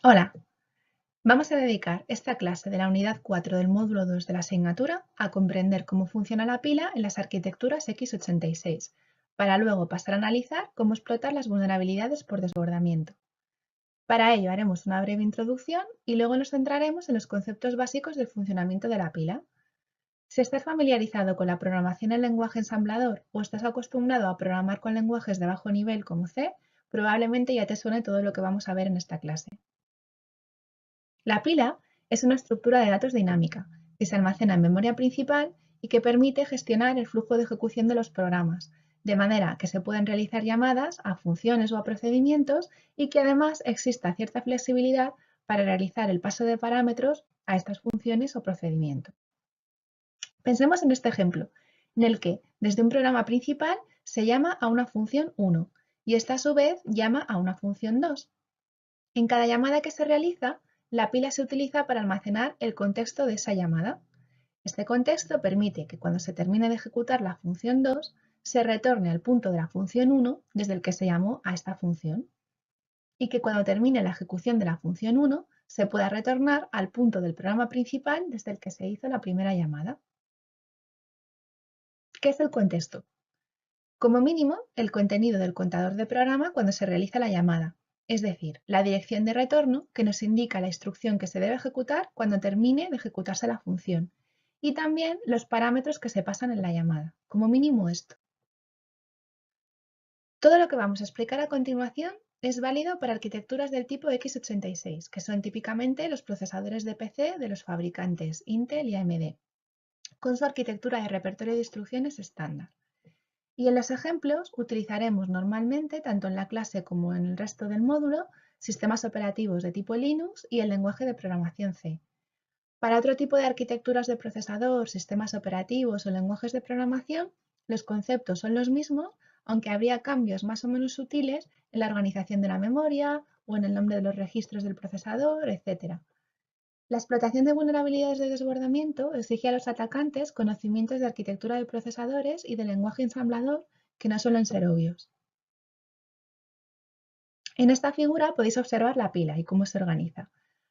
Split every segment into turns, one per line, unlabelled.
Hola, vamos a dedicar esta clase de la unidad 4 del módulo 2 de la asignatura a comprender cómo funciona la pila en las arquitecturas x86, para luego pasar a analizar cómo explotar las vulnerabilidades por desbordamiento. Para ello haremos una breve introducción y luego nos centraremos en los conceptos básicos del funcionamiento de la pila. Si estás familiarizado con la programación en lenguaje ensamblador o estás acostumbrado a programar con lenguajes de bajo nivel como C, probablemente ya te suene todo lo que vamos a ver en esta clase. La pila es una estructura de datos dinámica que se almacena en memoria principal y que permite gestionar el flujo de ejecución de los programas, de manera que se pueden realizar llamadas a funciones o a procedimientos y que además exista cierta flexibilidad para realizar el paso de parámetros a estas funciones o procedimientos. Pensemos en este ejemplo, en el que desde un programa principal se llama a una función 1 y esta a su vez llama a una función 2. En cada llamada que se realiza, la pila se utiliza para almacenar el contexto de esa llamada. Este contexto permite que cuando se termine de ejecutar la función 2, se retorne al punto de la función 1 desde el que se llamó a esta función, y que cuando termine la ejecución de la función 1, se pueda retornar al punto del programa principal desde el que se hizo la primera llamada. ¿Qué es el contexto? Como mínimo, el contenido del contador de programa cuando se realiza la llamada, es decir, la dirección de retorno que nos indica la instrucción que se debe ejecutar cuando termine de ejecutarse la función, y también los parámetros que se pasan en la llamada, como mínimo esto. Todo lo que vamos a explicar a continuación es válido para arquitecturas del tipo x86, que son típicamente los procesadores de PC de los fabricantes Intel y AMD, con su arquitectura de repertorio de instrucciones estándar. Y en los ejemplos utilizaremos normalmente, tanto en la clase como en el resto del módulo, sistemas operativos de tipo Linux y el lenguaje de programación C. Para otro tipo de arquitecturas de procesador, sistemas operativos o lenguajes de programación, los conceptos son los mismos, aunque habría cambios más o menos sutiles en la organización de la memoria o en el nombre de los registros del procesador, etc. La explotación de vulnerabilidades de desbordamiento exige a los atacantes conocimientos de arquitectura de procesadores y de lenguaje ensamblador que no suelen ser obvios. En esta figura podéis observar la pila y cómo se organiza.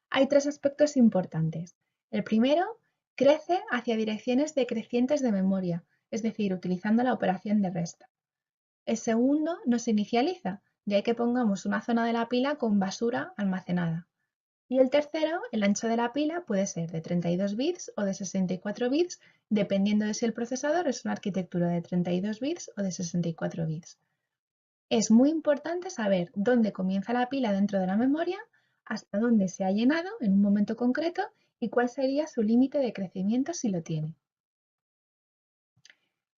Hay tres aspectos importantes. El primero, crece hacia direcciones decrecientes de memoria, es decir, utilizando la operación de resta. El segundo, no se inicializa, de ahí que pongamos una zona de la pila con basura almacenada. Y el tercero, el ancho de la pila puede ser de 32 bits o de 64 bits, dependiendo de si el procesador es una arquitectura de 32 bits o de 64 bits. Es muy importante saber dónde comienza la pila dentro de la memoria, hasta dónde se ha llenado en un momento concreto y cuál sería su límite de crecimiento si lo tiene.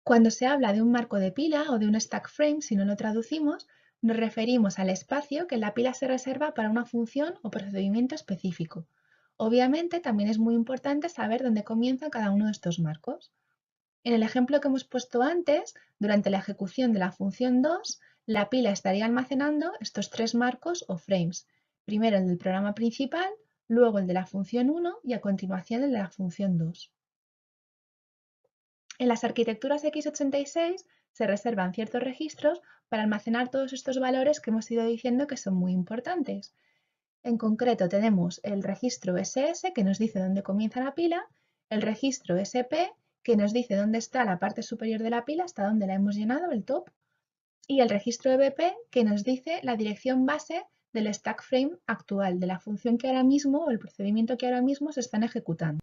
Cuando se habla de un marco de pila o de un stack frame, si no lo traducimos, nos referimos al espacio que la pila se reserva para una función o procedimiento específico. Obviamente, también es muy importante saber dónde comienza cada uno de estos marcos. En el ejemplo que hemos puesto antes, durante la ejecución de la función 2, la pila estaría almacenando estos tres marcos o frames. Primero el del programa principal, luego el de la función 1 y a continuación el de la función 2. En las arquitecturas x86 se reservan ciertos registros para almacenar todos estos valores que hemos ido diciendo que son muy importantes. En concreto tenemos el registro SS que nos dice dónde comienza la pila, el registro SP que nos dice dónde está la parte superior de la pila, hasta dónde la hemos llenado, el top, y el registro EBP que nos dice la dirección base del stack frame actual, de la función que ahora mismo o el procedimiento que ahora mismo se están ejecutando.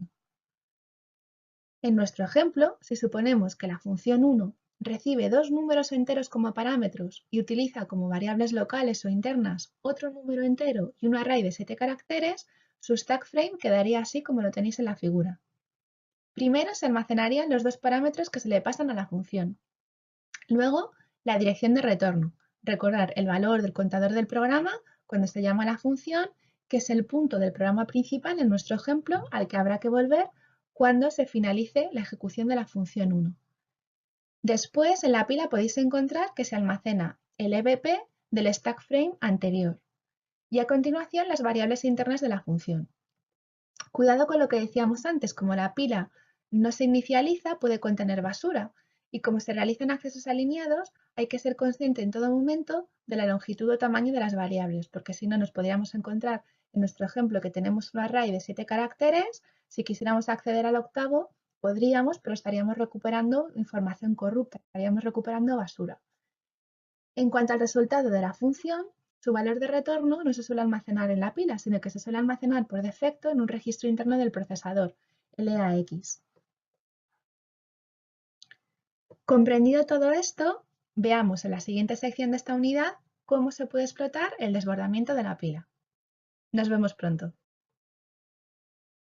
En nuestro ejemplo, si suponemos que la función 1 recibe dos números enteros como parámetros y utiliza como variables locales o internas otro número entero y un array de 7 caracteres, su stack frame quedaría así como lo tenéis en la figura. Primero se almacenarían los dos parámetros que se le pasan a la función. Luego, la dirección de retorno. Recordar el valor del contador del programa cuando se llama la función, que es el punto del programa principal en nuestro ejemplo al que habrá que volver cuando se finalice la ejecución de la función 1. Después, en la pila podéis encontrar que se almacena el EBP del stack frame anterior y a continuación las variables internas de la función. Cuidado con lo que decíamos antes, como la pila no se inicializa, puede contener basura y como se realizan accesos alineados, hay que ser consciente en todo momento de la longitud o tamaño de las variables, porque si no nos podríamos encontrar En nuestro ejemplo que tenemos un array de 7 caracteres, si quisiéramos acceder al octavo, podríamos, pero estaríamos recuperando información corrupta, estaríamos recuperando basura. En cuanto al resultado de la función, su valor de retorno no se suele almacenar en la pila, sino que se suele almacenar por defecto en un registro interno del procesador, LAX. Comprendido todo esto, veamos en la siguiente sección de esta unidad cómo se puede explotar el desbordamiento de la pila. Nos vemos pronto.